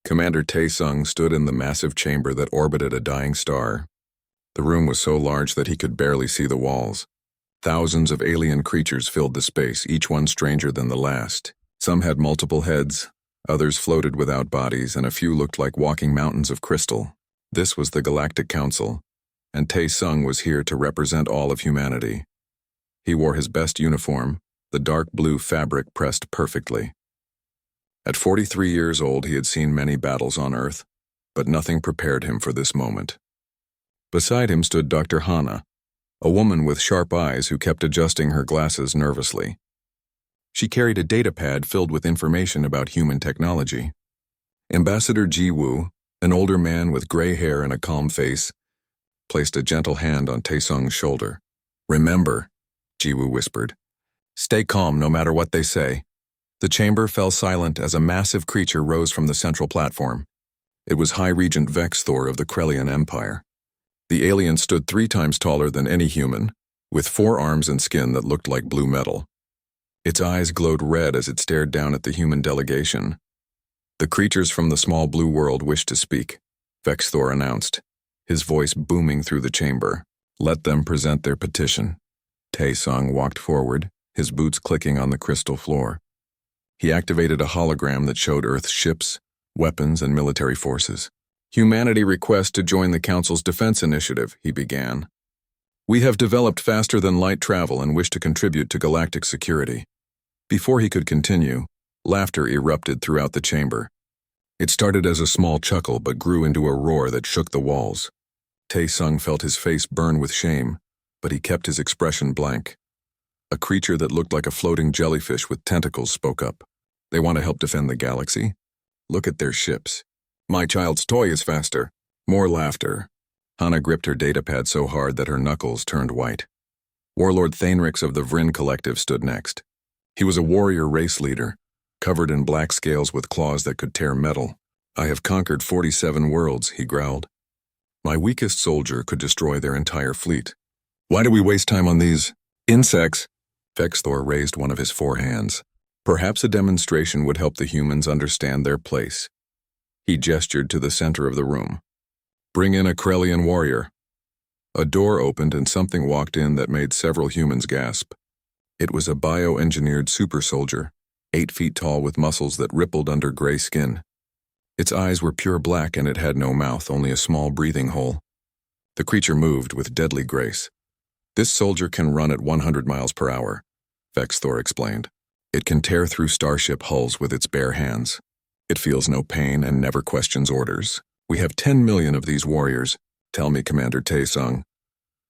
Commander Tae-sung stood in the massive chamber that orbited a dying star. The room was so large that he could barely see the walls. Thousands of alien creatures filled the space, each one stranger than the last. Some had multiple heads, others floated without bodies, and a few looked like walking mountains of crystal. This was the Galactic Council, and Tae-sung was here to represent all of humanity. He wore his best uniform, the dark blue fabric pressed perfectly. At 43 years old, he had seen many battles on Earth, but nothing prepared him for this moment. Beside him stood Dr. Hana, a woman with sharp eyes who kept adjusting her glasses nervously. She carried a datapad filled with information about human technology. Ambassador Ji-woo, an older man with gray hair and a calm face, placed a gentle hand on Tae-sung's shoulder. "Remember," Ji-woo whispered, "stay calm no matter what they say." The chamber fell silent as a massive creature rose from the central platform. It was High Regent Vexthor of the Krellian Empire. The alien stood 3 times taller than any human, with 4 arms and skin that looked like blue metal. Its eyes glowed red as it stared down at the human delegation. "The creatures from the small blue world wish to speak," Vexthor announced, his voice booming through the chamber. "Let them present their petition." Tae-sung walked forward, his boots clicking on the crystal floor. He activated a hologram that showed Earth's ships, weapons, and military forces. "Humanity requests to join the Council's defense initiative," he began. "We have developed faster-than-light travel and wish to contribute to galactic security." Before he could continue, laughter erupted throughout the chamber. It started as a small chuckle but grew into a roar that shook the walls. Tae-sung felt his face burn with shame, but he kept his expression blank. A creature that looked like a floating jellyfish with tentacles spoke up. "They want to help defend the galaxy? Look at their ships. My child's toy is faster." More laughter. Hana gripped her datapad so hard that her knuckles turned white. Warlord Thainrix of the Vryn Collective stood next. He was a warrior race leader, covered in black scales with claws that could tear metal. "I have conquered 47 worlds," he growled. "My weakest soldier could destroy their entire fleet. Why do we waste time on these insects?" Vexthor raised one of his 4 hands. Perhaps a demonstration would help the humans understand their place. He gestured to the center of the room. "Bring in a Krellian warrior." A door opened and something walked in that made several humans gasp. It was a bioengineered super soldier, 8 feet tall with muscles that rippled under gray skin. Its eyes were pure black and it had no mouth, only a small breathing hole. The creature moved with deadly grace. "This soldier can run at 100 miles per hour, Vexthor explained. "It can tear through starship hulls with its bare hands. It feels no pain and never questions orders. We have 10 million of these warriors. Tell me, Commander Tae-sung,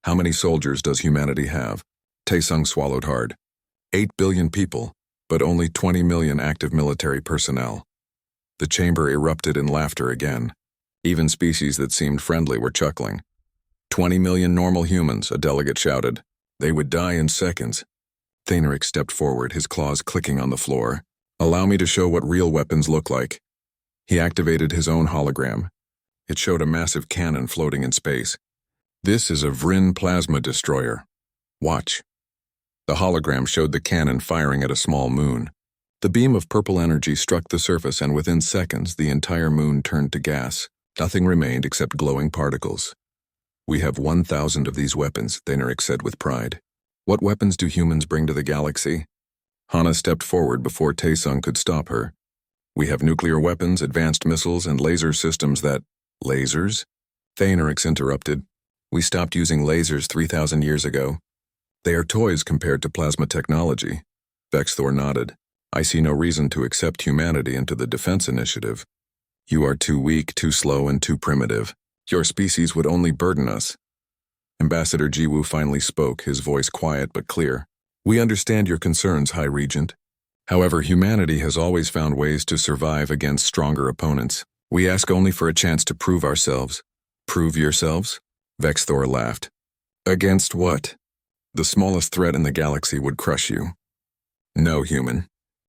how many soldiers does humanity have?" Tae-sung swallowed hard. 8 billion people, but only 20 million active military personnel. The chamber erupted in laughter again. Even species that seemed friendly were chuckling. 20 million normal humans, a delegate shouted. They would die in seconds. Thainrix stepped forward, his claws clicking on the floor. "Allow me to show what real weapons look like." He activated his own hologram. It showed a massive cannon floating in space. "This is a Vryn plasma destroyer. Watch." The hologram showed the cannon firing at a small moon. The beam of purple energy struck the surface and within seconds the entire moon turned to gas. Nothing remained except glowing particles. "We have 1,000 of these weapons," Thainrix said with pride. "What weapons do humans bring to the galaxy?" Hana stepped forward before Tae-sung could stop her. "We have nuclear weapons, advanced missiles, and laser systems that—" "Lasers?" Thainrix interrupted. "We stopped using lasers 3,000 years ago. They are toys compared to plasma technology." Vexthor nodded. "I see no reason to accept humanity into the defense initiative. You are too weak, too slow, and too primitive. Your species would only burden us." Ambassador Ji-woo finally spoke, his voice quiet but clear. "We understand your concerns, High Regent. However, humanity has always found ways to survive against stronger opponents. We ask only for a chance to prove ourselves." "Prove yourselves?" Vexthor laughed. "Against what? The smallest threat in the galaxy would crush you." "No, human.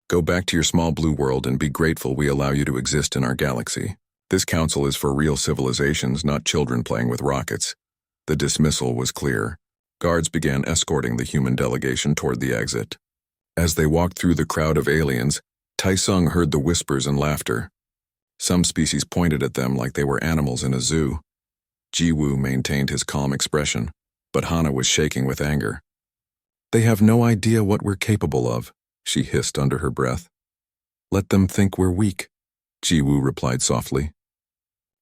Go back to your small blue world and be grateful we allow you to exist in our galaxy. This council is for real civilizations, not children playing with rockets." The dismissal was clear. Guards began escorting the human delegation toward the exit. As they walked through the crowd of aliens, Tae-sung heard the whispers and laughter. Some species pointed at them like they were animals in a zoo. Jiwoo maintained his calm expression, but Hana was shaking with anger. "They have no idea what we're capable of," she hissed under her breath. "Let them think we're weak," Jiwoo replied softly.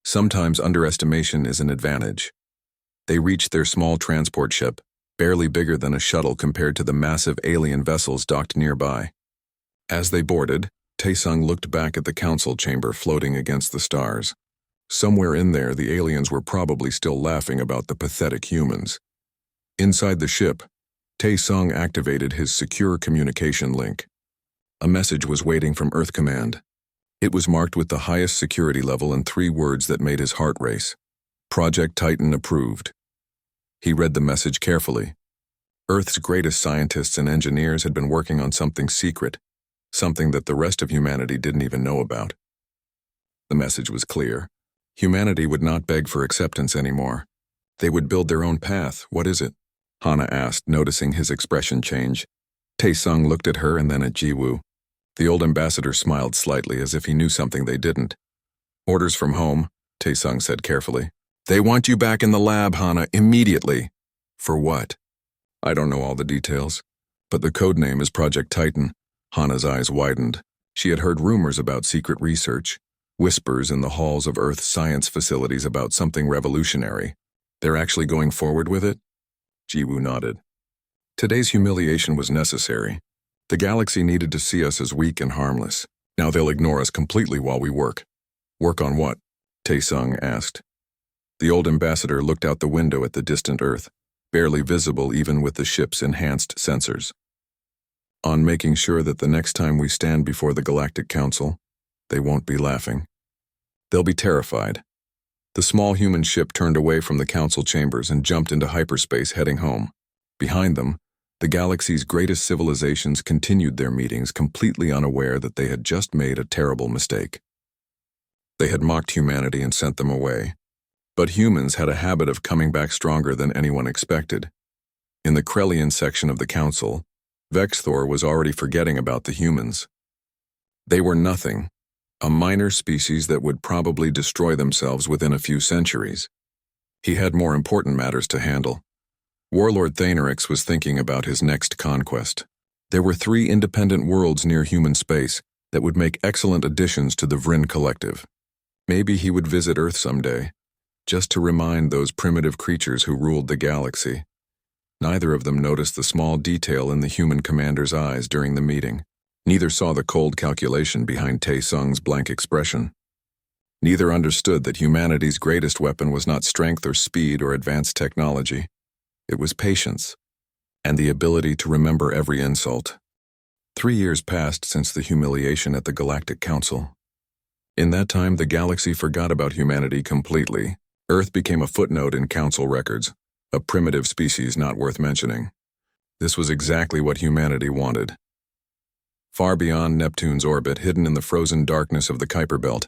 Sometimes underestimation is an advantage. They reached their small transport ship, barely bigger than a shuttle compared to the massive alien vessels docked nearby. As they boarded, Taesung looked back at the council chamber floating against the stars. Somewhere in there, the aliens were probably still laughing about the pathetic humans. Inside the ship, Taesung activated his secure communication link. A message was waiting from Earth Command. It was marked with the highest security level and 3 words that made his heart race. Project Titan approved. He read the message carefully. Earth's greatest scientists and engineers had been working on something secret, something that the rest of humanity didn't even know about. The message was clear. Humanity would not beg for acceptance anymore. They would build their own path. "What is it?" Hana asked, noticing his expression change. Taesung looked at her and then at Jiwoo. The old ambassador smiled slightly as if he knew something they didn't. "Orders from home," Taesung said carefully. "They want you back in the lab, Hana, immediately." "For what?" "I don't know all the details, but the code name is Project Titan." Hana's eyes widened. She had heard rumors about secret research, whispers in the halls of Earth's science facilities about something revolutionary. "They're actually going forward with it?" Jiwoo nodded. "Today's humiliation was necessary. The galaxy needed to see us as weak and harmless. Now they'll ignore us completely while we work." "Work on what?" Taesung asked. The old ambassador looked out the window at the distant Earth, barely visible even with the ship's enhanced sensors. "On making sure that the next time we stand before the Galactic Council, they won't be laughing. They'll be terrified." The small human ship turned away from the council chambers and jumped into hyperspace heading home. Behind them, the galaxy's greatest civilizations continued their meetings completely unaware that they had just made a terrible mistake. They had mocked humanity and sent them away. But humans had a habit of coming back stronger than anyone expected. In the Krellian section of the council, Vexthor was already forgetting about the humans. They were nothing, a minor species that would probably destroy themselves within a few centuries. He had more important matters to handle. Warlord Thanorix was thinking about his next conquest. There were 3 independent worlds near human space that would make excellent additions to the Vryn collective. Maybe he would visit Earth someday, just to remind those primitive creatures who ruled the galaxy. Neither of them noticed the small detail in the human commander's eyes during the meeting. Neither saw the cold calculation behind Taesung's blank expression. Neither understood that humanity's greatest weapon was not strength or speed or advanced technology. It was patience, and the ability to remember every insult. 3 years passed since the humiliation at the Galactic Council. In that time, the galaxy forgot about humanity completely. Earth became a footnote in council records, a primitive species not worth mentioning. This was exactly what humanity wanted. Far beyond Neptune's orbit, hidden in the frozen darkness of the Kuiper Belt,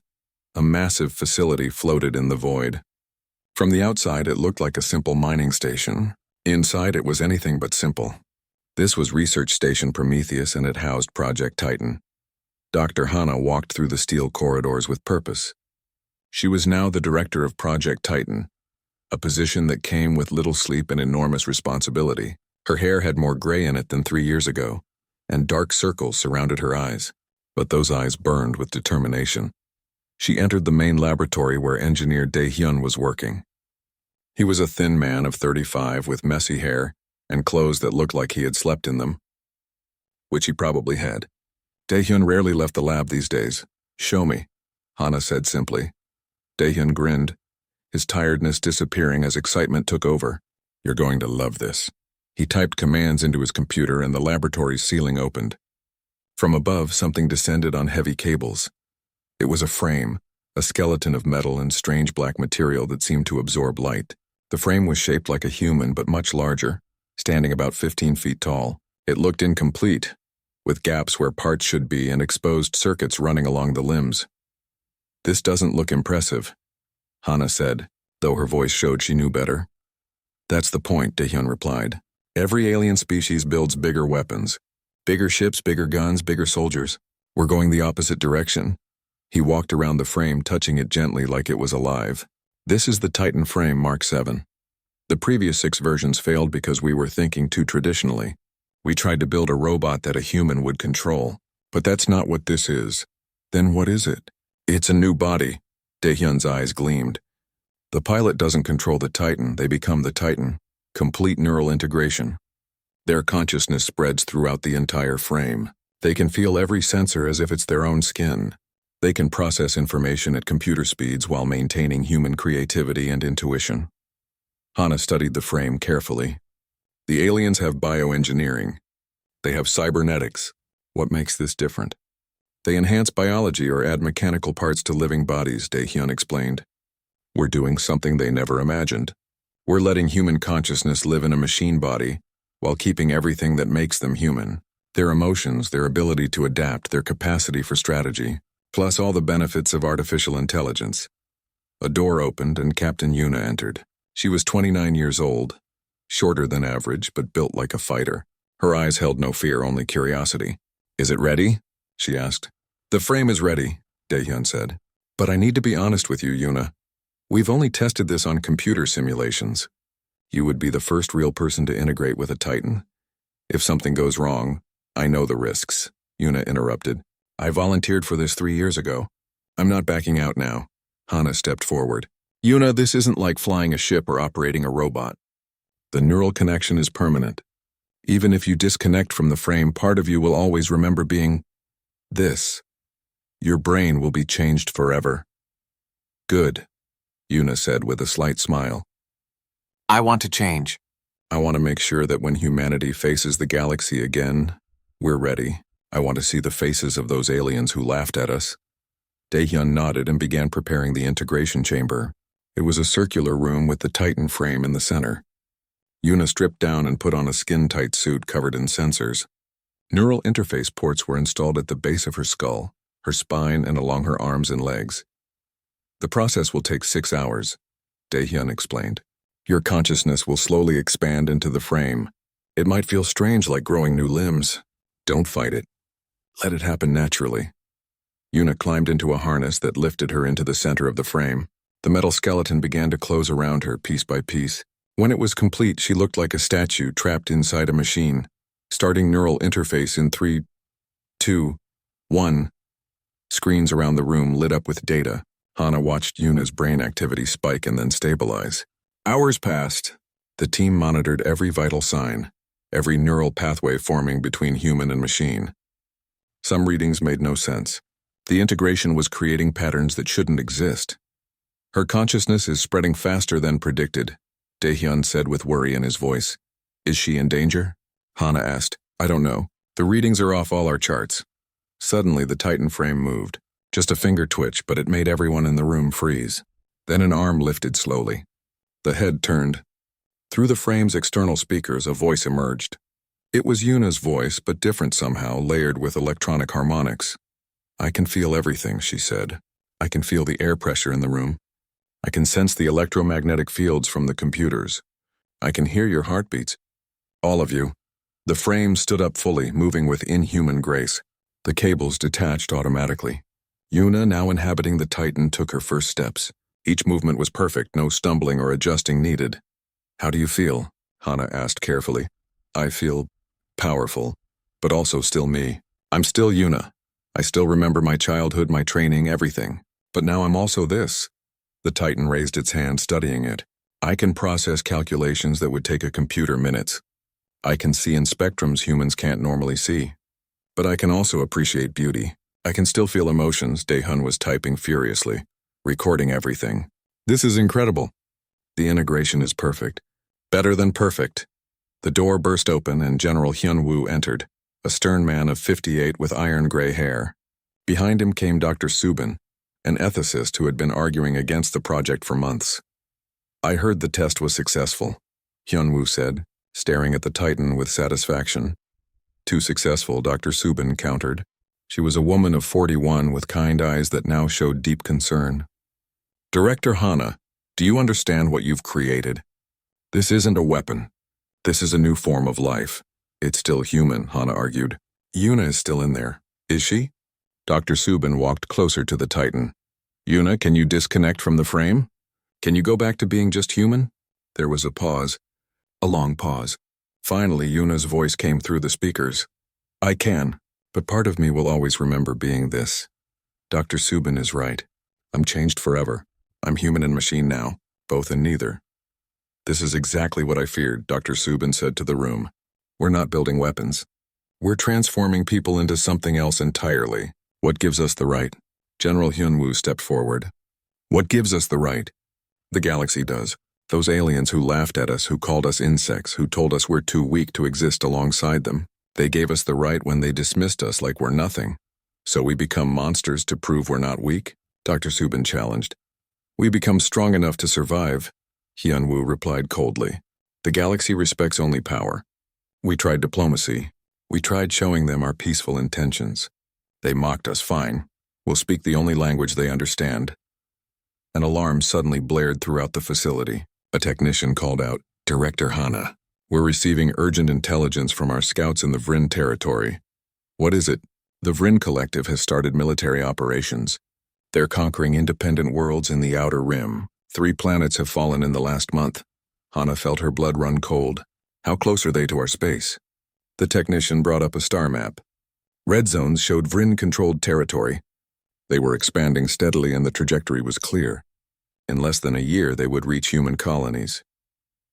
a massive facility floated in the void. From the outside, it looked like a simple mining station. Inside, it was anything but simple. This was Research Station Prometheus, and it housed Project Titan. Dr. Hana walked through the steel corridors with purpose. She was now the director of Project Titan, a position that came with little sleep and enormous responsibility. Her hair had more gray in it than 3 years ago, and dark circles surrounded her eyes, but those eyes burned with determination. She entered the main laboratory where engineer Dae-hyun was working. He was a thin man of 35 with messy hair and clothes that looked like he had slept in them, which he probably had. Dae-hyun rarely left the lab these days. "Show me," Hana said simply. Dae-hyun grinned, his tiredness disappearing as excitement took over. "You're going to love this." He typed commands into his computer and the laboratory's ceiling opened. From above, something descended on heavy cables. It was a frame, a skeleton of metal and strange black material that seemed to absorb light. The frame was shaped like a human but much larger, standing about 15 feet tall. It looked incomplete, with gaps where parts should be and exposed circuits running along the limbs. "This doesn't look impressive," Hana said, though her voice showed she knew better. "That's the point," Dae-hyun replied. "Every alien species builds bigger weapons. Bigger ships, bigger guns, bigger soldiers. We're going the opposite direction. He walked around the frame, touching it gently like it was alive. This is the Titan frame Mark 7. The previous 6 versions failed because we were thinking too traditionally. We tried to build a robot that a human would control. But that's not what this is. Then what is it? It's a new body. Daehyun's eyes gleamed. The pilot doesn't control the Titan, they become the Titan. Complete neural integration. Their consciousness spreads throughout the entire frame. They can feel every sensor as if it's their own skin. They can process information at computer speeds while maintaining human creativity and intuition. Hana studied the frame carefully. The aliens have bioengineering. They have cybernetics. What makes this different? They enhance biology or add mechanical parts to living bodies, Daehyun explained. We're doing something they never imagined. We're letting human consciousness live in a machine body while keeping everything that makes them human. Their emotions, their ability to adapt, their capacity for strategy, plus all the benefits of artificial intelligence. A door opened and Captain Yuna entered. She was 29 years old, shorter than average but built like a fighter. Her eyes held no fear, only curiosity. Is it ready? She asked. The frame is ready, Daehyun said. But I need to be honest with you, Yuna. We've only tested this on computer simulations. You would be the first real person to integrate with a Titan. If something goes wrong, I know the risks, Yuna interrupted. I volunteered for this 3 years ago. I'm not backing out now. Hana stepped forward. Yuna, this isn't like flying a ship or operating a robot. The neural connection is permanent. Even if you disconnect from the frame, part of you will always remember being this. Your brain will be changed forever. Good, Yuna said with a slight smile. I want to change. I want to make sure that when humanity faces the galaxy again, we're ready. I want to see the faces of those aliens who laughed at us. Daehyun nodded and began preparing the integration chamber. It was a circular room with the Titan frame in the center. Yuna stripped down and put on a skin-tight suit covered in sensors. Neural interface ports were installed at the base of her skull, her spine, and along her arms and legs. The process will take 6 hours, Daehyun explained. Your consciousness will slowly expand into the frame. It might feel strange, like growing new limbs. Don't fight it. Let it happen naturally. Yuna climbed into a harness that lifted her into the center of the frame. The metal skeleton began to close around her piece by piece. When it was complete, she looked like a statue trapped inside a machine. Starting neural interface in 3, 2, 1. Screens around the room lit up with data. Hana watched Yuna's brain activity spike and then stabilize. Hours passed. The team monitored every vital sign, every neural pathway forming between human and machine. Some readings made no sense. The integration was creating patterns that shouldn't exist. Her consciousness is spreading faster than predicted, Daehyun said with worry in his voice. Is she in danger? Hana asked. I don't know. The readings are off all our charts. Suddenly, the Titan frame moved. Just a finger twitch, but it made everyone in the room freeze. Then an arm lifted slowly. The head turned. Through the frame's external speakers, a voice emerged. It was Yuna's voice, but different somehow, layered with electronic harmonics. I can feel everything, she said. I can feel the air pressure in the room. I can sense the electromagnetic fields from the computers. I can hear your heartbeats. All of you. The frame stood up fully, moving with inhuman grace. The cables detached automatically. Yuna, now inhabiting the Titan, took her first steps. Each movement was perfect, no stumbling or adjusting needed. How do you feel? Hana asked carefully. I feel powerful, but also still me. I'm still Yuna. I still remember my childhood, my training, everything. But now I'm also this. The Titan raised its hand, studying it. I can process calculations that would take a computer minutes. I can see in spectrums humans can't normally see. But I can also appreciate beauty. I can still feel emotions, Daehyun was typing furiously, recording everything. This is incredible. The integration is perfect. Better than perfect. The door burst open and General Hyun-woo entered, a stern man of 58 with iron-gray hair. Behind him came Dr. Subin, an ethicist who had been arguing against the project for months. I heard the test was successful, Hyun-woo said, staring at the Titan with satisfaction. Too successful, Dr. Subin countered. She was a woman of 41 with kind eyes that now showed deep concern. Director Hana, do you understand what you've created? This isn't a weapon. This is a new form of life. It's still human, Hana argued. Yuna is still in there. Is she? Dr. Subin walked closer to the Titan. Yuna, can you disconnect from the frame? Can you go back to being just human? There was a pause. A long pause. Finally, Yuna's voice came through the speakers. I can, but part of me will always remember being this. Dr. Subin is right. I'm changed forever. I'm human and machine now, both and neither. This is exactly what I feared, Dr. Subin said to the room. We're not building weapons. We're transforming people into something else entirely. What gives us the right? General Hyunwoo stepped forward. What gives us the right? The galaxy does. Those aliens who laughed at us, who called us insects, who told us we're too weak to exist alongside them. They gave us the right when they dismissed us like we're nothing. So we become monsters to prove we're not weak? Dr. Subin challenged. We become strong enough to survive, Hyunwoo replied coldly. The galaxy respects only power. We tried diplomacy. We tried showing them our peaceful intentions. They mocked us, fine. We'll speak the only language they understand. An alarm suddenly blared throughout the facility. A technician called out, Director Hana, we're receiving urgent intelligence from our scouts in the Vryn territory. What is it? The Vryn Collective has started military operations. They're conquering independent worlds in the Outer Rim. 3 planets have fallen in the last month. Hana felt her blood run cold. How close are they to our space? The technician brought up a star map. Red zones showed Vryn-controlled territory. They were expanding steadily and the trajectory was clear. In less than a year, they would reach human colonies.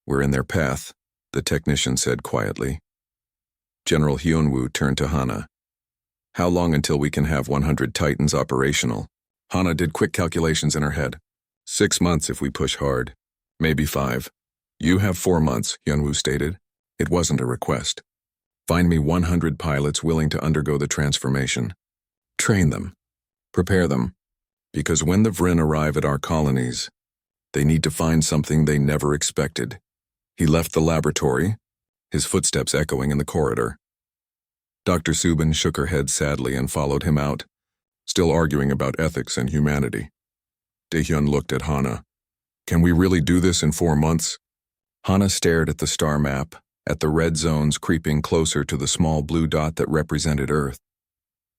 We're in their path, the technician said quietly. General Hyunwoo turned to Hana. How long until we can have 100 Titans operational? Hana did quick calculations in her head. 6 months if we push hard. Maybe 5. You have 4 months, Hyunwoo stated. It wasn't a request. Find me 100 pilots willing to undergo the transformation. Train them. Prepare them. Because when the Vryn arrive at our colonies, they need to find something they never expected. He left the laboratory, his footsteps echoing in the corridor. Dr. Subin shook her head sadly and followed him out, still arguing about ethics and humanity. Daehyun looked at Hana. Can we really do this in 4 months? Hana stared at the star map, at the red zones creeping closer to the small blue dot that represented Earth.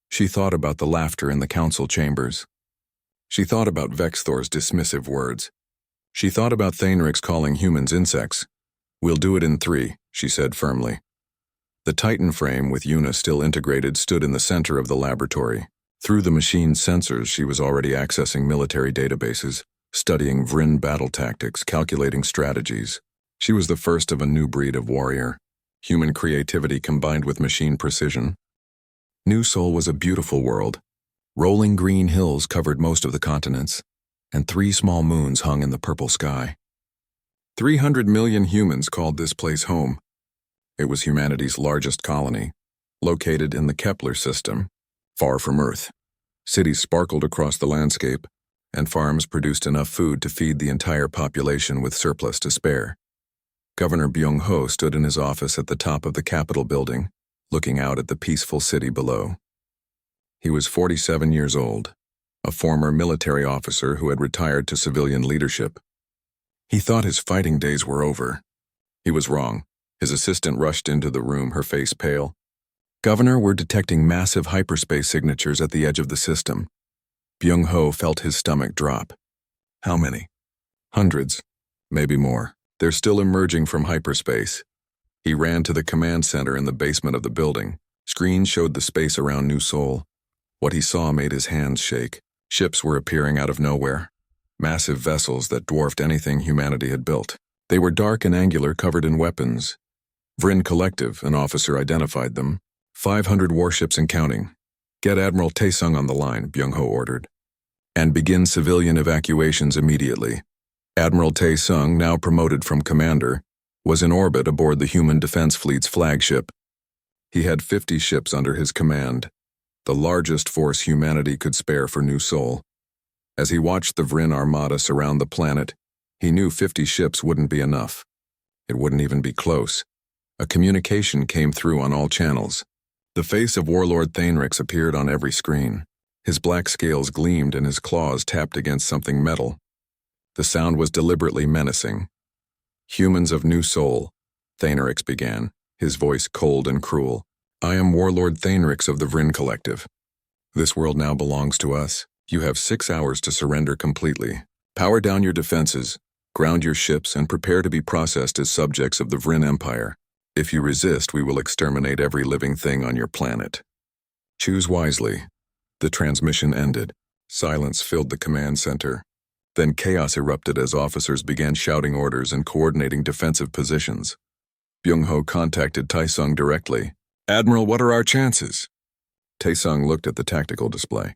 She thought about the laughter in the council chambers. She thought about Vexthor's dismissive words. She thought about Thainrix calling humans insects. We'll do it in 3, she said firmly. The Titan frame with Yuna still integrated stood in the center of the laboratory. Through the machine's sensors, she was already accessing military databases, studying Vryn battle tactics, calculating strategies. She was the first of a new breed of warrior, human creativity combined with machine precision. New Sol was a beautiful world. Rolling green hills covered most of the continents, and 3 small moons hung in the purple sky. 300 million humans called this place home. It was humanity's largest colony, located in the Kepler system, far from Earth. Cities sparkled across the landscape, and farms produced enough food to feed the entire population with surplus to spare. Governor Byung-ho stood in his office at the top of the Capitol building, looking out at the peaceful city below. He was 47 years old, a former military officer who had retired to civilian leadership. He thought his fighting days were over. He was wrong. His assistant rushed into the room, her face pale. Governor, we're detecting massive hyperspace signatures at the edge of the system. Byung-ho felt his stomach drop. How many? Hundreds, maybe more. They're still emerging from hyperspace. He ran to the command center in the basement of the building. Screens showed the space around New Sol. What he saw made his hands shake. Ships were appearing out of nowhere. Massive vessels that dwarfed anything humanity had built. They were dark and angular, covered in weapons. Vryn Collective, an officer identified them. 500 warships and counting. Get Admiral Taesung on the line, Byung-ho ordered. And begin civilian evacuations immediately. Admiral Taesung, now promoted from commander, was in orbit aboard the Human Defense Fleet's flagship. He had 50 ships under his command, the largest force humanity could spare for New Sol. As he watched the Vryn Armada surround the planet, he knew 50 ships wouldn't be enough. It wouldn't even be close. A communication came through on all channels. The face of Warlord Thainrix appeared on every screen. His black scales gleamed and his claws tapped against something metal. The sound was deliberately menacing. Humans of New Sol, Thainrix began, his voice cold and cruel. I am Warlord Thainrix of the Vryn Collective. This world now belongs to us. You have 6 hours to surrender completely. Power down your defenses, ground your ships, and prepare to be processed as subjects of the Vryn Empire. If you resist, we will exterminate every living thing on your planet. Choose wisely. The transmission ended. Silence filled the command center. Then chaos erupted as officers began shouting orders and coordinating defensive positions. Byung-ho contacted Taesung directly. "Admiral, what are our chances?" Taesung looked at the tactical display.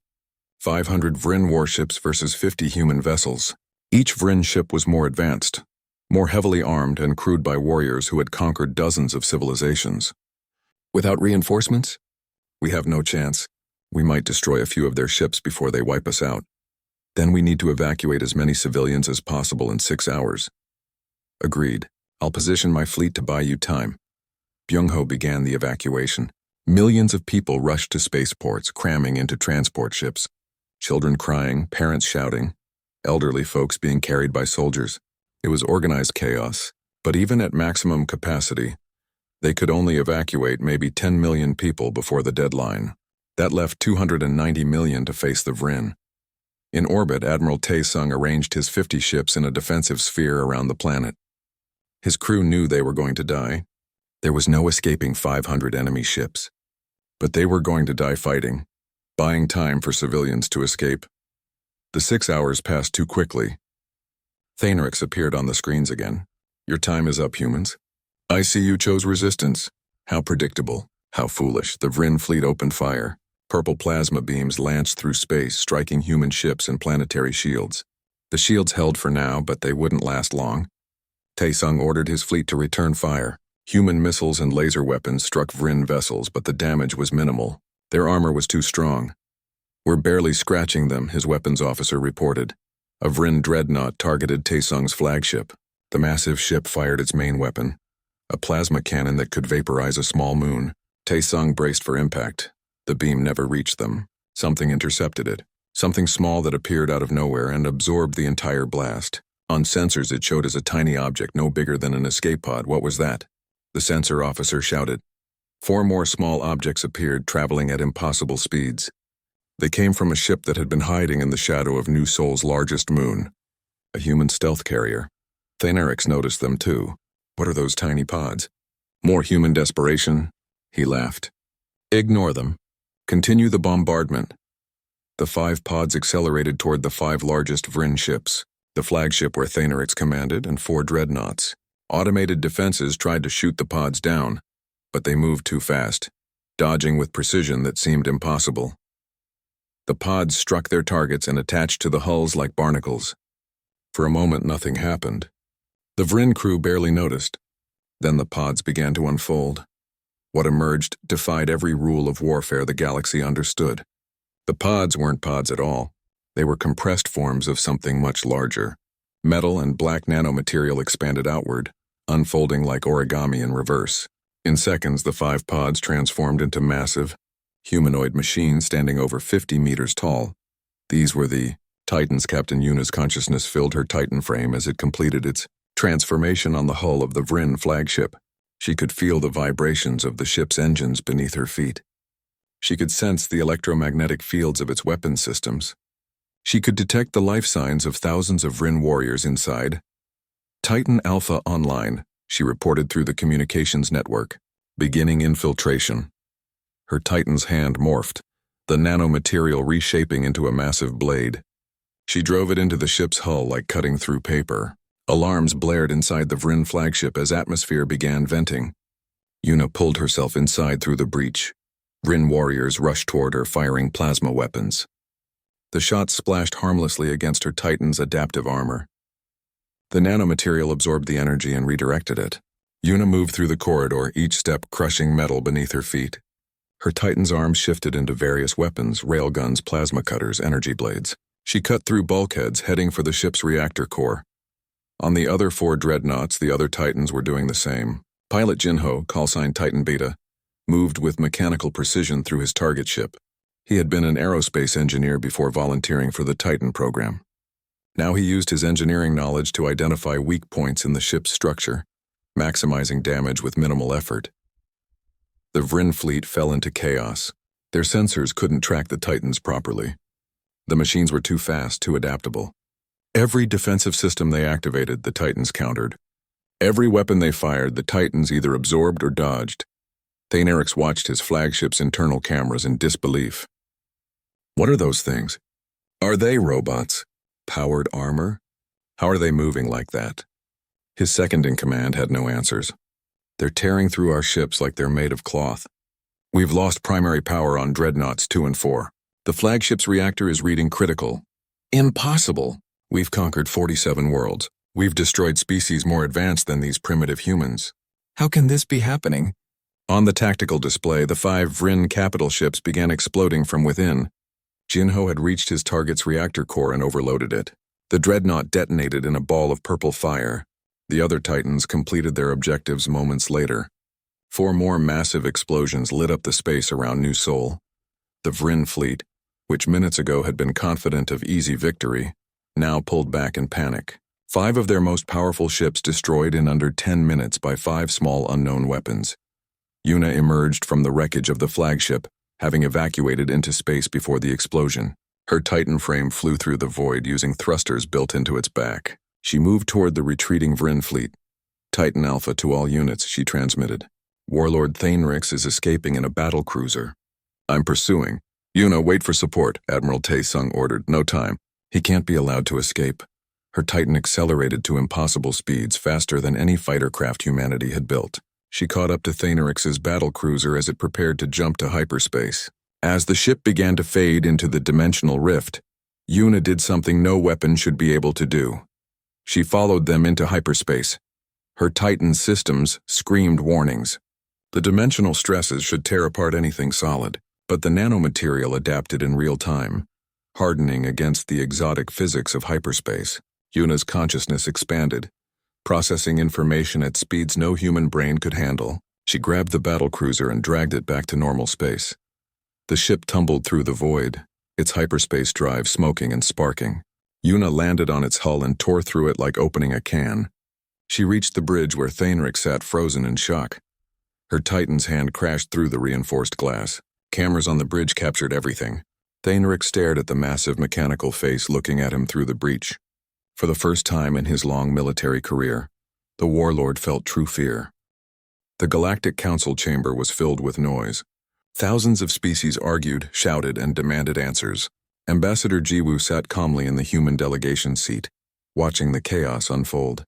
500 Vryn warships versus 50 human vessels. Each Vryn ship was more advanced, more heavily armed and crewed by warriors who had conquered dozens of civilizations. Without reinforcements? We have no chance. We might destroy a few of their ships before they wipe us out. Then we need to evacuate as many civilians as possible in 6 hours. Agreed. I'll position my fleet to buy you time. Byung-ho began the evacuation. Millions of people rushed to spaceports, cramming into transport ships. Children crying, parents shouting, elderly folks being carried by soldiers. It was organized chaos, but even at maximum capacity, they could only evacuate maybe 10 million people before the deadline. That left 290 million to face the Vryn. In orbit, Admiral Taesung arranged his 50 ships in a defensive sphere around the planet. His crew knew they were going to die. There was no escaping 500 enemy ships. But they were going to die fighting, buying time for civilians to escape. The 6 hours passed too quickly. Thanerix appeared on the screens again. "Your time is up, humans. I see you chose resistance." How predictable, how foolish. The Vryn fleet opened fire. Purple plasma beams lanced through space, striking human ships and planetary shields. The shields held for now, but they wouldn't last long. Taesung ordered his fleet to return fire. Human missiles and laser weapons struck Vryn vessels, but the damage was minimal. Their armor was too strong. "We're barely scratching them," his weapons officer reported. A Vryn dreadnought targeted Taesung's flagship. The massive ship fired its main weapon, a plasma cannon that could vaporize a small moon. Taesung braced for impact. The beam never reached them. Something intercepted it. Something small that appeared out of nowhere and absorbed the entire blast. On sensors, it showed as a tiny object no bigger than an escape pod. What was that? The sensor officer shouted. 4 more small objects appeared, traveling at impossible speeds. They came from a ship that had been hiding in the shadow of New Sol's largest moon. A human stealth carrier. Thanerix noticed them too. What are those tiny pods? More human desperation? He laughed. Ignore them. Continue the bombardment. The 5 pods accelerated toward the 5 largest Vryn ships, the flagship where Thanerix commanded, and 4 dreadnoughts. Automated defenses tried to shoot the pods down, but they moved too fast, dodging with precision that seemed impossible. The pods struck their targets and attached to the hulls like barnacles. For a moment, nothing happened. The Vryn crew barely noticed. Then the pods began to unfold. What emerged defied every rule of warfare the galaxy understood. The pods weren't pods at all. They were compressed forms of something much larger. Metal and black nanomaterial expanded outward, unfolding like origami in reverse. In seconds, the 5 pods transformed into massive, humanoid machines standing over 50 meters tall. These were the Titans. Captain Yuna's consciousness filled her Titan frame as it completed its transformation on the hull of the Vryn flagship. She could feel the vibrations of the ship's engines beneath her feet. She could sense the electromagnetic fields of its weapon systems. She could detect the life signs of thousands of Vryn warriors inside. Titan Alpha online, she reported through the communications network. Beginning infiltration. Her Titan's hand morphed, the nanomaterial reshaping into a massive blade. She drove it into the ship's hull like cutting through paper. Alarms blared inside the Vryn flagship as atmosphere began venting. Yuna pulled herself inside through the breach. Vryn warriors rushed toward her, firing plasma weapons. The shots splashed harmlessly against her Titan's adaptive armor. The nanomaterial absorbed the energy and redirected it. Yuna moved through the corridor, each step crushing metal beneath her feet. Her Titan's arms shifted into various weapons, railguns, plasma cutters, energy blades. She cut through bulkheads, heading for the ship's reactor core. On the other 4 dreadnoughts, the other Titans were doing the same. Pilot Jinho, callsign Titan Beta, moved with mechanical precision through his target ship. He had been an aerospace engineer before volunteering for the Titan program. Now he used his engineering knowledge to identify weak points in the ship's structure, maximizing damage with minimal effort. The Vryn fleet fell into chaos. Their sensors couldn't track the Titans properly. The machines were too fast, too adaptable. Every defensive system they activated, the Titans countered. Every weapon they fired, the Titans either absorbed or dodged. Thanerix watched his flagship's internal cameras in disbelief. What are those things? Are they robots? Powered armor? How are they moving like that? His second-in-command had no answers. They're tearing through our ships like they're made of cloth. We've lost primary power on Dreadnoughts 2 and 4. The flagship's reactor is reading critical. Impossible! We've conquered 47 worlds. We've destroyed species more advanced than these primitive humans. How can this be happening? On the tactical display, the 5 Vryn capital ships began exploding from within. Jinho had reached his target's reactor core and overloaded it. The dreadnought detonated in a ball of purple fire. The other Titans completed their objectives moments later. 4 more massive explosions lit up the space around New Sol. The Vryn fleet, which minutes ago had been confident of easy victory, now pulled back in panic. 5 of their most powerful ships destroyed in under 10 minutes by 5 small unknown weapons. Yuna emerged from the wreckage of the flagship, having evacuated into space before the explosion. Her Titan frame flew through the void using thrusters built into its back. She moved toward the retreating Vryn fleet. Titan Alpha to all units, she transmitted. Warlord Thanerix is escaping in a battle cruiser. I'm pursuing. Yuna, wait for support, Admiral Tae-sung ordered. No time. He can't be allowed to escape. Her Titan accelerated to impossible speeds, faster than any fighter craft humanity had built. She caught up to Thanerix's battle cruiser as it prepared to jump to hyperspace. As the ship began to fade into the dimensional rift, Yuna did something no weapon should be able to do. She followed them into hyperspace. Her Titan systems screamed warnings. The dimensional stresses should tear apart anything solid, but the nanomaterial adapted in real time, hardening against the exotic physics of hyperspace. Yuna's consciousness expanded, processing information at speeds no human brain could handle. She grabbed the battlecruiser and dragged it back to normal space. The ship tumbled through the void, its hyperspace drive smoking and sparking. Yuna landed on its hull and tore through it like opening a can. She reached the bridge where Thanerix sat frozen in shock. Her Titan's hand crashed through the reinforced glass. Cameras on the bridge captured everything. Thanerix stared at the massive mechanical face looking at him through the breach. For the first time in his long military career, the warlord felt true fear. The Galactic Council chamber was filled with noise. Thousands of species argued, shouted, and demanded answers. Ambassador Jiwoo sat calmly in the human delegation seat, watching the chaos unfold.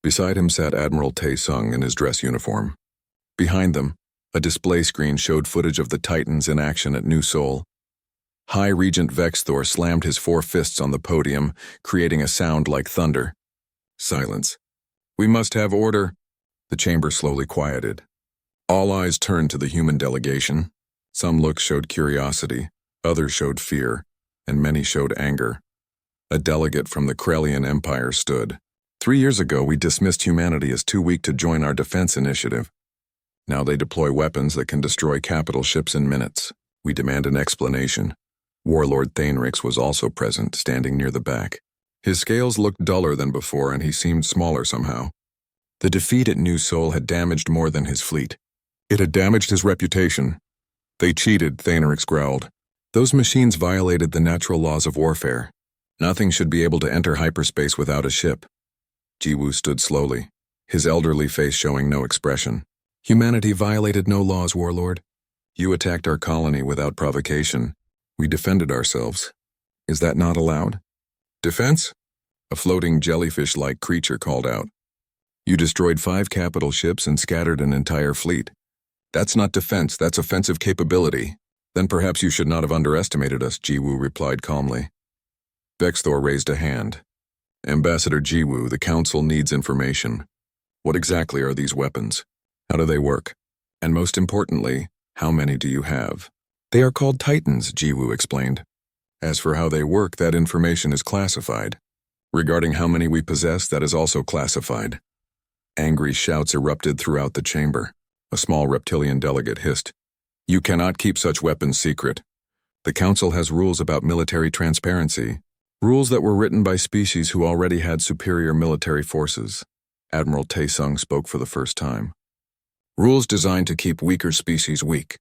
Beside him sat Admiral Tae-sung in his dress uniform. Behind them, a display screen showed footage of the Titans in action at New Sol. High Regent Vexthor slammed his 4 fists on the podium, creating a sound like thunder. Silence. We must have order. The chamber slowly quieted. All eyes turned to the human delegation. Some looks showed curiosity, others showed fear, and many showed anger. A delegate from the Krelian Empire stood. 3 years ago, we dismissed humanity as too weak to join our defense initiative. Now they deploy weapons that can destroy capital ships in minutes. We demand an explanation. Warlord Thanerix was also present, standing near the back. His scales looked duller than before, and he seemed smaller somehow. The defeat at New Sol had damaged more than his fleet. It had damaged his reputation. They cheated, Thanerix growled. Those machines violated the natural laws of warfare. Nothing should be able to enter hyperspace without a ship. Jiwoo stood slowly, his elderly face showing no expression. Humanity violated no laws, Warlord. You attacked our colony without provocation. We defended ourselves. Is that not allowed? Defense? A floating jellyfish-like creature called out. You destroyed 5 capital ships and scattered an entire fleet. That's not defense, that's offensive capability. Then perhaps you should not have underestimated us, Jiwoo replied calmly. Vexthor raised a hand. Ambassador Jiwoo, the Council needs information. What exactly are these weapons? How do they work? And most importantly, how many do you have? They are called Titans, Jiwoo explained. As for how they work, that information is classified. Regarding how many we possess, that is also classified. Angry shouts erupted throughout the chamber. A small reptilian delegate hissed. You cannot keep such weapons secret. The Council has rules about military transparency. Rules that were written by species who already had superior military forces. Admiral Tae-sung spoke for the first time. Rules designed to keep weaker species weak.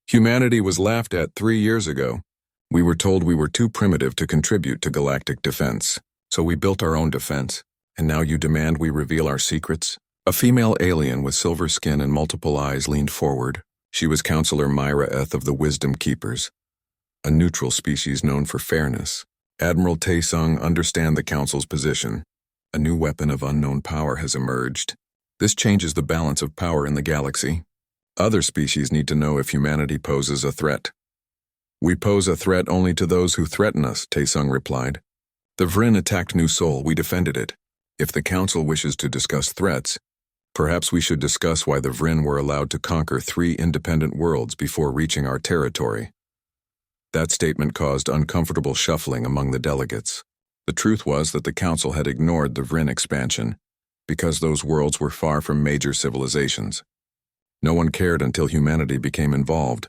Humanity was laughed at 3 years ago. We were told we were too primitive to contribute to galactic defense, so we built our own defense, and now you demand we reveal our secrets? A female alien with silver skin and multiple eyes leaned forward. She was Counselor Myra Eth of the Wisdom Keepers, a neutral species known for fairness. Admiral Taesung, understand the Council's position. A new weapon of unknown power has emerged. This changes the balance of power in the galaxy. Other species need to know if humanity poses a threat. We pose a threat only to those who threaten us, Taesung replied. The Vrin attacked New Sol, we defended it. If the Council wishes to discuss threats, perhaps we should discuss why the Vrin were allowed to conquer 3 independent worlds before reaching our territory. That statement caused uncomfortable shuffling among the delegates. The truth was that the Council had ignored the Vrin expansion because those worlds were far from major civilizations. No one cared until humanity became involved.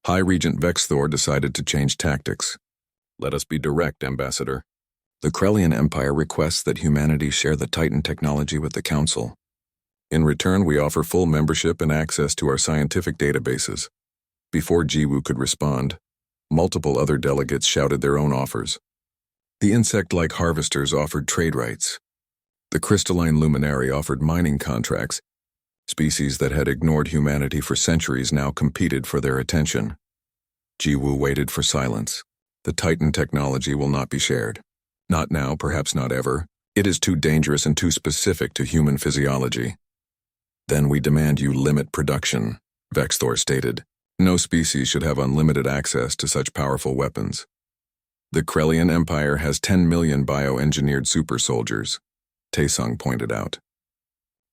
High Regent Vexthor decided to change tactics. Let us be direct, Ambassador. The Krellian Empire requests that humanity share the Titan technology with the Council. In return, we offer full membership and access to our scientific databases. Before Jiwoo could respond, multiple other delegates shouted their own offers. The insect-like harvesters offered trade rights. The crystalline luminary offered mining contracts. Species that had ignored humanity for centuries now competed for their attention. Jiwoo waited for silence. The Titan technology will not be shared. Not now, perhaps not ever. It is too dangerous and too specific to human physiology. Then we demand you limit production, Vexthor stated. No species should have unlimited access to such powerful weapons. The Krellian Empire has 10 million bioengineered super soldiers, Taesung pointed out.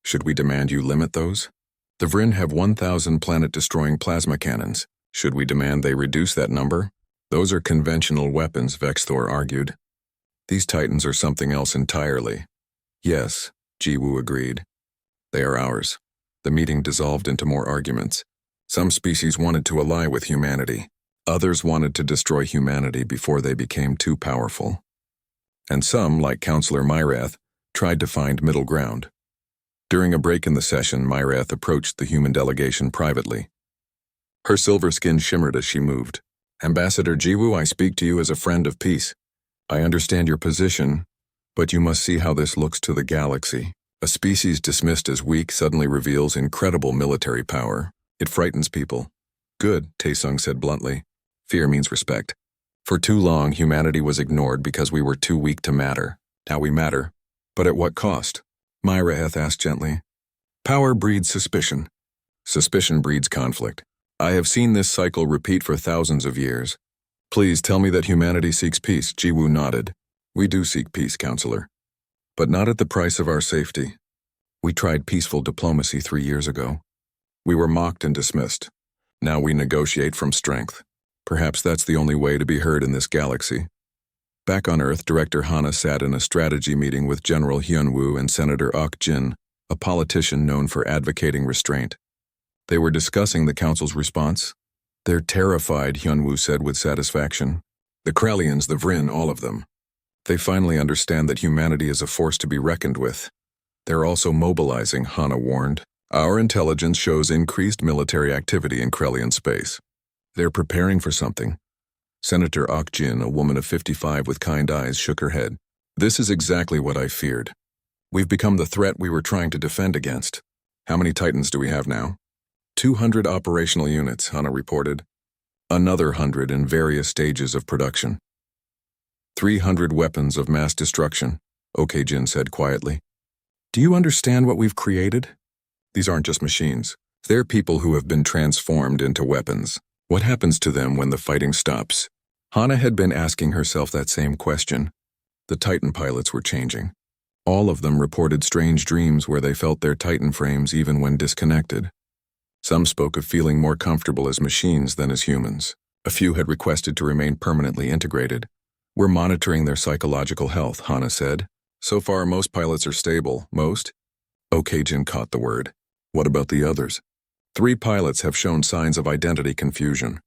Should we demand you limit those? The Vrin have 1,000 planet-destroying plasma cannons. Should we demand they reduce that number? Those are conventional weapons, Vexthor argued. These Titans are something else entirely. Yes, Jiwoo agreed. They are ours. The meeting dissolved into more arguments. Some species wanted to ally with humanity. Others wanted to destroy humanity before they became too powerful. And some, like Counselor Myrath, tried to find middle ground. During a break in the session, Myrath approached the human delegation privately. Her silver skin shimmered as she moved. Ambassador Jiwoo, I speak to you as a friend of peace. I understand your position, but you must see how this looks to the galaxy. A species dismissed as weak suddenly reveals incredible military power. It frightens people. Good, Taesung said bluntly. Fear means respect. For too long, humanity was ignored because we were too weak to matter. Now we matter. But at what cost? Myrath asked gently. Power breeds suspicion. Suspicion breeds conflict. I have seen this cycle repeat for thousands of years. Please tell me that humanity seeks peace, Jiwoo nodded. We do seek peace, Counselor. But not at the price of our safety. We tried peaceful diplomacy 3 years ago. We were mocked and dismissed. Now we negotiate from strength. Perhaps that's the only way to be heard in this galaxy. Back on Earth, Director Hana sat in a strategy meeting with General Hyunwoo and Senator Ok Jin, a politician known for advocating restraint. They were discussing the Council's response. They're terrified, Hyunwoo said with satisfaction. The Krellians, the Vrin, all of them. They finally understand that humanity is a force to be reckoned with. They're also mobilizing, Hana warned. Our intelligence shows increased military activity in Krellian space. They're preparing for something. Senator Ok Jin, a woman of 55 with kind eyes, shook her head. This is exactly what I feared. We've become the threat we were trying to defend against. How many Titans do we have now? 200 operational units, Hana reported. Another 100 in various stages of production. 300 weapons of mass destruction, Ok Jin said quietly. Do you understand what we've created? These aren't just machines. They're people who have been transformed into weapons. What happens to them when the fighting stops? Hana had been asking herself that same question. The Titan pilots were changing. All of them reported strange dreams where they felt their Titan frames even when disconnected. Some spoke of feeling more comfortable as machines than as humans. A few had requested to remain permanently integrated. We're monitoring their psychological health, Hana said. So far, most pilots are stable. Most? Ok Jin caught the word. What about the others? 3 pilots have shown signs of identity confusion.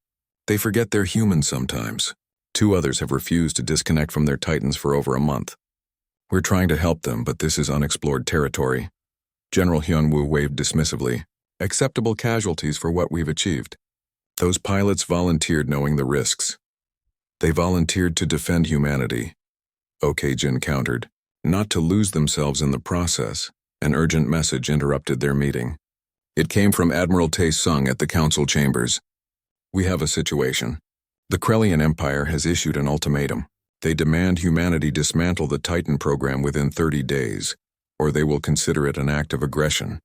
They forget they're human sometimes. 2 others have refused to disconnect from their Titans for over a month. We're trying to help them, but this is unexplored territory. General Hyunwoo waved dismissively. Acceptable casualties for what we've achieved. Those pilots volunteered knowing the risks. They volunteered to defend humanity. OK Jin countered, not to lose themselves in the process. An urgent message interrupted their meeting. It came from Admiral Tae-sung at the council chambers. We have a situation. The Krellian Empire has issued an ultimatum. They demand humanity dismantle the Titan program within 30 days, or they will consider it an act of aggression.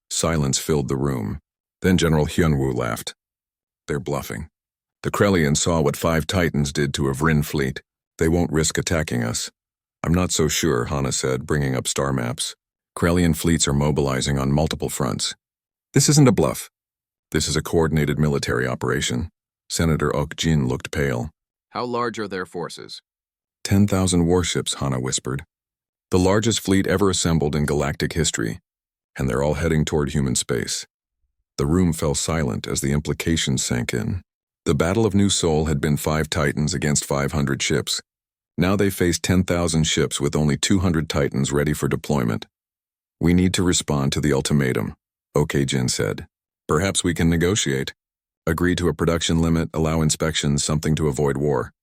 Silence filled the room. Then General Hyunwoo laughed. They're bluffing. The Krellians saw what 5 Titans did to a Vrin fleet. They won't risk attacking us. I'm not so sure, Hana said, bringing up star maps. Krellian fleets are mobilizing on multiple fronts. This isn't a bluff. This is a coordinated military operation. Senator Ok Jin looked pale. How large are their forces? 10,000 warships, Hana whispered. The largest fleet ever assembled in galactic history, and they're all heading toward human space. The room fell silent as the implications sank in. The Battle of New Seoul had been 5 Titans against 500 ships. Now they faced 10,000 ships with only 200 Titans ready for deployment. We need to respond to the ultimatum, OK Jin said. Perhaps we can negotiate. Agree to a production limit, allow inspections, something to avoid war.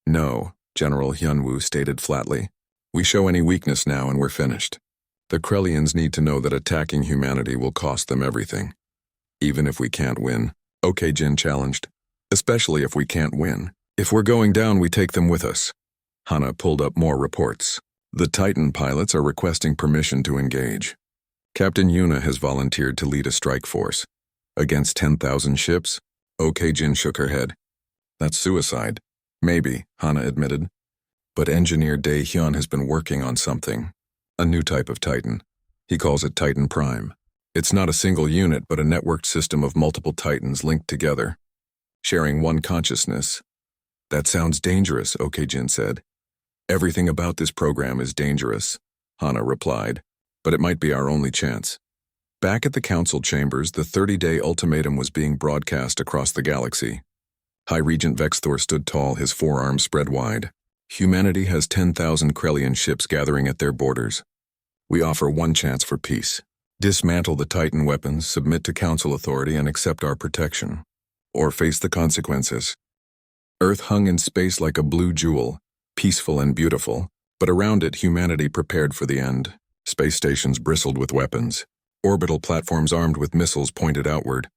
No, General Hyunwoo stated flatly. We show any weakness now and we're finished. The Krellians need to know that attacking humanity will cost them everything. Even if we can't win, OK Jin challenged. Especially if we can't win. If we're going down, we take them with us. Hana pulled up more reports. The Titan pilots are requesting permission to engage. Captain Yuna has volunteered to lead a strike force. Against 10,000 ships? OK Jin shook her head. That's suicide. Maybe, Hana admitted. But Engineer Dae Hyun has been working on something. A new type of Titan. He calls it Titan Prime. It's not a single unit, but a networked system of multiple Titans linked together, sharing one consciousness. That sounds dangerous, OK Jin said. Everything about this program is dangerous, Hana replied, but it might be our only chance. Back at the council chambers, the 30-day ultimatum was being broadcast across the galaxy. High Regent Vexthor stood tall, his forearms spread wide. Humanity has 10,000 Krellian ships gathering at their borders. We offer one chance for peace. Dismantle the Titan weapons, submit to council authority, and accept our protection. Or face the consequences. Earth hung in space like a blue jewel, peaceful and beautiful, but around it humanity prepared for the end. Space stations bristled with weapons. Orbital platforms armed with missiles pointed outward.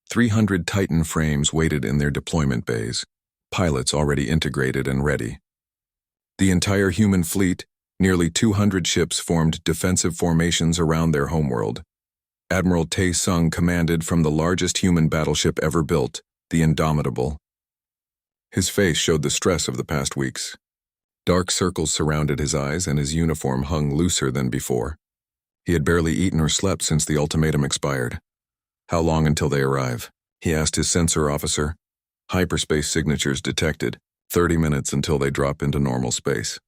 300 Titan frames waited in their deployment bays, pilots already integrated and ready. The entire human fleet, nearly 200 ships, formed defensive formations around their homeworld. Admiral Tae-sung commanded from the largest human battleship ever built, the Indomitable. His face showed the stress of the past weeks. Dark circles surrounded his eyes and his uniform hung looser than before. He had barely eaten or slept since the ultimatum expired. How long until they arrive? He asked his sensor officer. Hyperspace signatures detected. 30 minutes until they drop into normal space.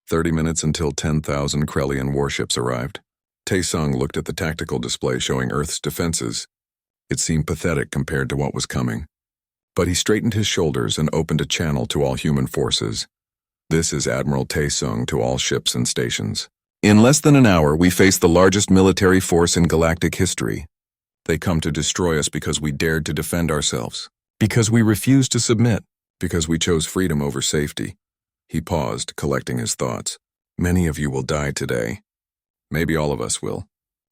30 minutes until 10,000 Krellian warships arrived. Tae-sung looked at the tactical display showing Earth's defenses. It seemed pathetic compared to what was coming. But he straightened his shoulders and opened a channel to all human forces. This is Admiral Tae-sung to all ships and stations. In less than an hour, we face the largest military force in galactic history. They come to destroy us because we dared to defend ourselves. Because we refused to submit. Because we chose freedom over safety. He paused, collecting his thoughts. Many of you will die today. Maybe all of us will.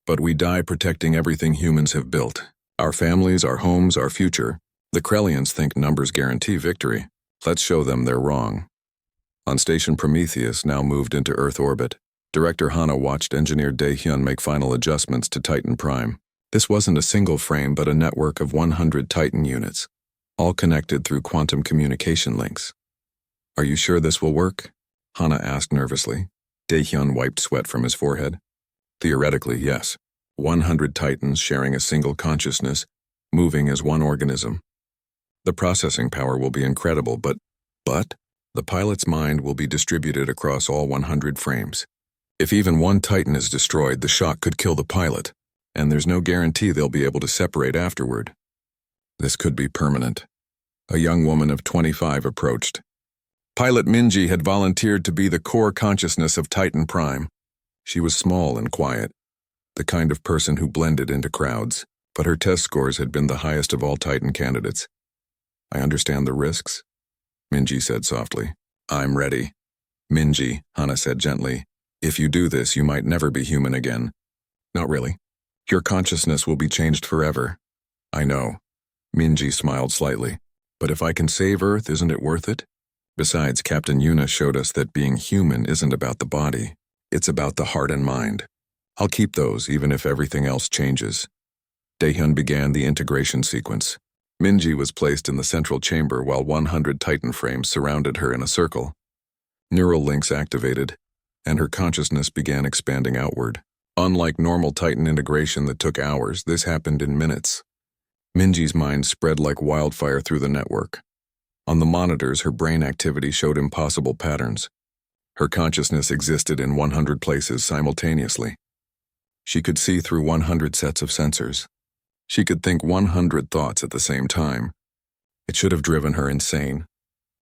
But we die protecting everything humans have built. Our families, our homes, our future. The Krellians think numbers guarantee victory. Let's show them they're wrong. On Station Prometheus, now moved into Earth orbit, Director Hana watched Engineer Dae-hyun make final adjustments to Titan Prime. This wasn't a single frame, but a network of 100 Titan units, all connected through quantum communication links. Are you sure this will work? Hana asked nervously. Dae-hyun wiped sweat from his forehead. Theoretically, yes. 100 Titans sharing a single consciousness, moving as one organism. The processing power will be incredible, but the pilot's mind will be distributed across all 100 frames. If even one Titan is destroyed, the shock could kill the pilot, and there's no guarantee they'll be able to separate afterward. This could be permanent. A young woman of 25 approached. Pilot Minji had volunteered to be the core consciousness of Titan Prime. She was small and quiet, the kind of person who blended into crowds. but her test scores had been the highest of all Titan candidates. I understand the risks, Minji said softly. I'm ready. Minji, Hana said gently. If you do this, you might never be human again. Not really. Your consciousness will be changed forever. I know. Minji smiled slightly. But if I can save Earth, isn't it worth it? Besides, Captain Yuna showed us that being human isn't about the body. It's about the heart and mind. I'll keep those, even if everything else changes. Daehyun began the integration sequence. Minji was placed in the central chamber while 100 Titan frames surrounded her in a circle. Neural links activated, and her consciousness began expanding outward. Unlike normal Titan integration that took hours, this happened in minutes. Minji's mind spread like wildfire through the network. On the monitors, her brain activity showed impossible patterns. Her consciousness existed in 100 places simultaneously. She could see through 100 sets of sensors. She could think 100 thoughts at the same time. It should have driven her insane.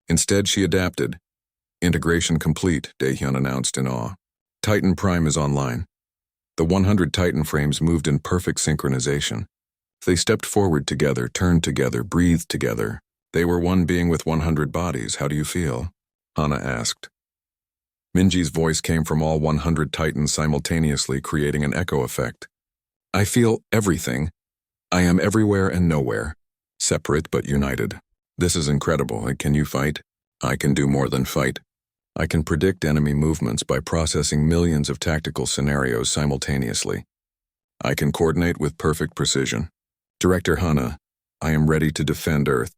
Instead, she adapted. Integration complete, Daehyun announced in awe. Titan Prime is online. The 100 Titan frames moved in perfect synchronization. They stepped forward together, turned together, breathed together. They were one being with 100 bodies. How do you feel? Hana asked. Minji's voice came from all 100 Titans simultaneously, creating an echo effect. I feel everything. I am everywhere and nowhere. Separate but united. This is incredible. Can you fight? I can do more than fight. I can predict enemy movements by processing millions of tactical scenarios simultaneously. I can coordinate with perfect precision. Director Hana, I am ready to defend Earth.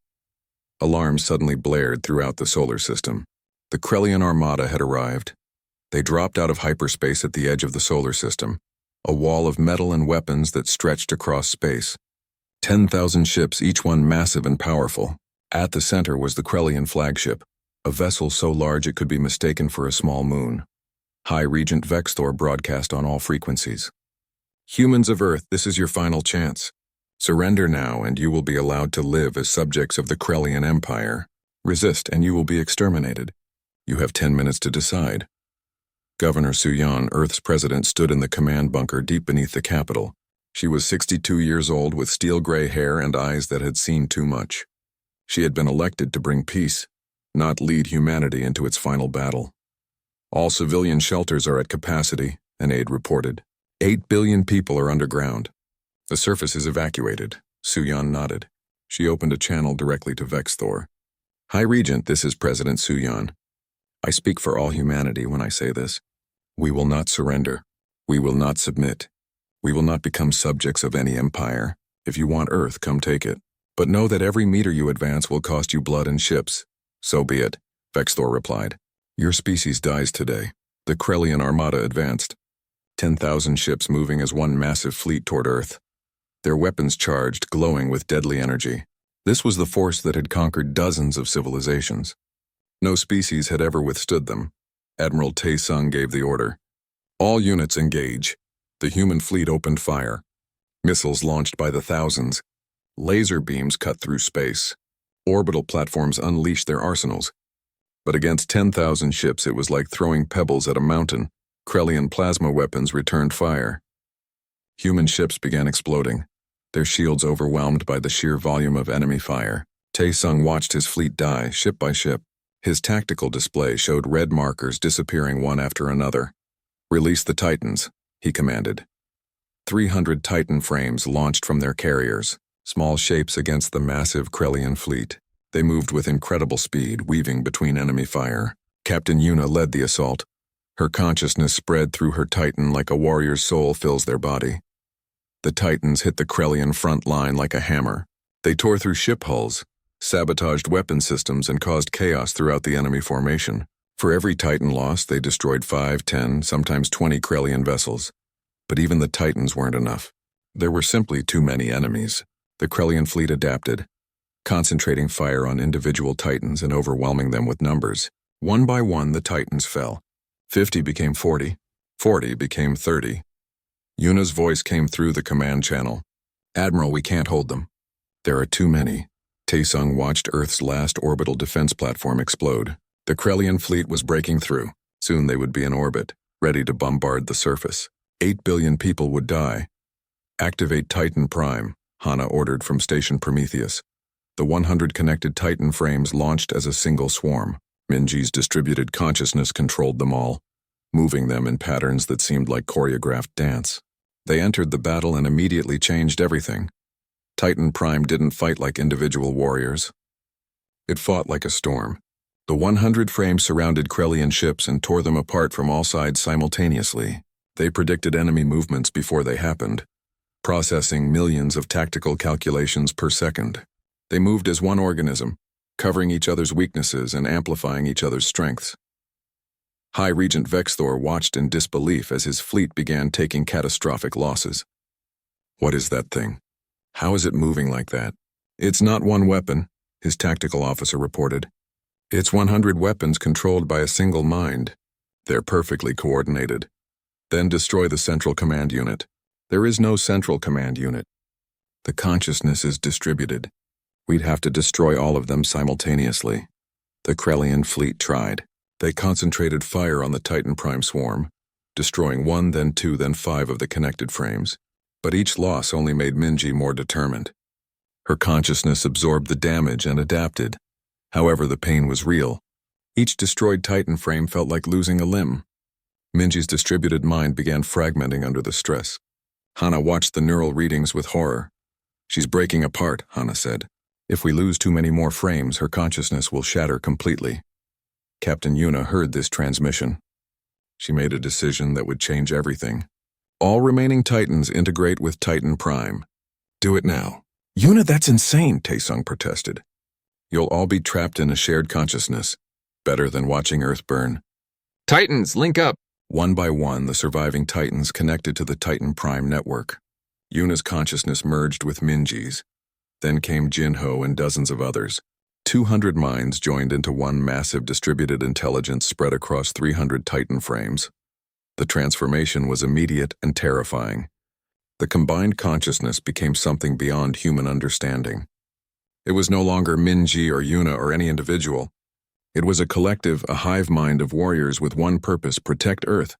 Alarms suddenly blared throughout the solar system. The Krellian armada had arrived. They dropped out of hyperspace at the edge of the solar system, a wall of metal and weapons that stretched across space. 10,000 ships, each one massive and powerful. At the center was the Krellian flagship, a vessel so large it could be mistaken for a small moon. High Regent Vexthor broadcast on all frequencies. Humans of Earth, this is your final chance. Surrender now and you will be allowed to live as subjects of the Krellian Empire. Resist and you will be exterminated. You have 10 minutes to decide. Governor Suyan, Earth's president, stood in the command bunker deep beneath the capital. She was 62 years old with steel-gray hair and eyes that had seen too much. She had been elected to bring peace, not lead humanity into its final battle. All civilian shelters are at capacity, an aide reported. 8 billion people are underground. The surface is evacuated. Suyan nodded. She opened a channel directly to Vexthor. High Regent, this is President Suyan. I speak for all humanity when I say this. We will not surrender. We will not submit. We will not become subjects of any empire. If you want Earth, come take it. But know that every meter you advance will cost you blood and ships. So be it, Vexthor replied. Your species dies today. The Krellian armada advanced. 10,000 ships moving as one massive fleet toward Earth. Their weapons charged, glowing with deadly energy. This was the force that had conquered dozens of civilizations. No species had ever withstood them. Admiral Tae-sung gave the order. All units engage. The human fleet opened fire. Missiles launched by the thousands. Laser beams cut through space. Orbital platforms unleashed their arsenals. But against 10,000 ships, it was like throwing pebbles at a mountain. Krellian plasma weapons returned fire. Human ships began exploding, their shields overwhelmed by the sheer volume of enemy fire. Tae-sung watched his fleet die, ship by ship. His tactical display showed red markers disappearing one after another. Release the Titans, he commanded. 300 Titan frames launched from their carriers, small shapes against the massive Krellian fleet. They moved with incredible speed, weaving between enemy fire. Captain Yuna led the assault. Her consciousness spread through her Titan like a warrior's soul fills their body. The Titans hit the Krellian front line like a hammer. They tore through ship hulls, sabotaged weapon systems, and caused chaos throughout the enemy formation. For every Titan loss, they destroyed 5, 10, sometimes 20 Krellian vessels. But even the Titans weren't enough. There were simply too many enemies. The Krellian fleet adapted, concentrating fire on individual Titans and overwhelming them with numbers. One by one, the Titans fell. 50 became 40. 40 became 30. Yuna's voice came through the command channel. Admiral, we can't hold them. There are too many. Tae-sung watched Earth's last orbital defense platform explode. The Krellian fleet was breaking through. Soon they would be in orbit, ready to bombard the surface. 8 billion people would die. Activate Titan Prime, Hana ordered from Station Prometheus. The 100 connected Titan frames launched as a single swarm. Minji's distributed consciousness controlled them all, moving them in patterns that seemed like choreographed dance. They entered the battle and immediately changed everything. Titan Prime didn't fight like individual warriors. It fought like a storm. The 100 frames surrounded Krellian ships and tore them apart from all sides simultaneously. They predicted enemy movements before they happened, processing millions of tactical calculations per second. They moved as one organism, covering each other's weaknesses and amplifying each other's strengths. High Regent Vexthor watched in disbelief as his fleet began taking catastrophic losses. What is that thing? How is it moving like that? It's not one weapon, his tactical officer reported. It's 100 weapons controlled by a single mind. They're perfectly coordinated. Then destroy the central command unit. There is no central command unit. The consciousness is distributed. We'd have to destroy all of them simultaneously. The Krellian fleet tried. They concentrated fire on the Titan Prime swarm, destroying 1, then 2, then 5 of the connected frames. But each loss only made Minji more determined. Her consciousness absorbed the damage and adapted. However, the pain was real. Each destroyed Titan frame felt like losing a limb. Minji's distributed mind began fragmenting under the stress. Hana watched the neural readings with horror. She's breaking apart, Hana said. If we lose too many more frames, her consciousness will shatter completely. Captain Yuna heard this transmission. She made a decision that would change everything. All remaining Titans integrate with Titan Prime. Do it now. Yuna, that's insane, Taesung protested. You'll all be trapped in a shared consciousness. Better than watching Earth burn. Titans, link up! One by one, the surviving Titans connected to the Titan Prime network. Yuna's consciousness merged with Minji's. Then came Jinho and dozens of others. 200 minds joined into one massive distributed intelligence spread across 300 Titan frames. The transformation was immediate and terrifying. The combined consciousness became something beyond human understanding. It was no longer Minji or Yuna or any individual. It was a collective, a hive mind of warriors with one purpose: protect Earth.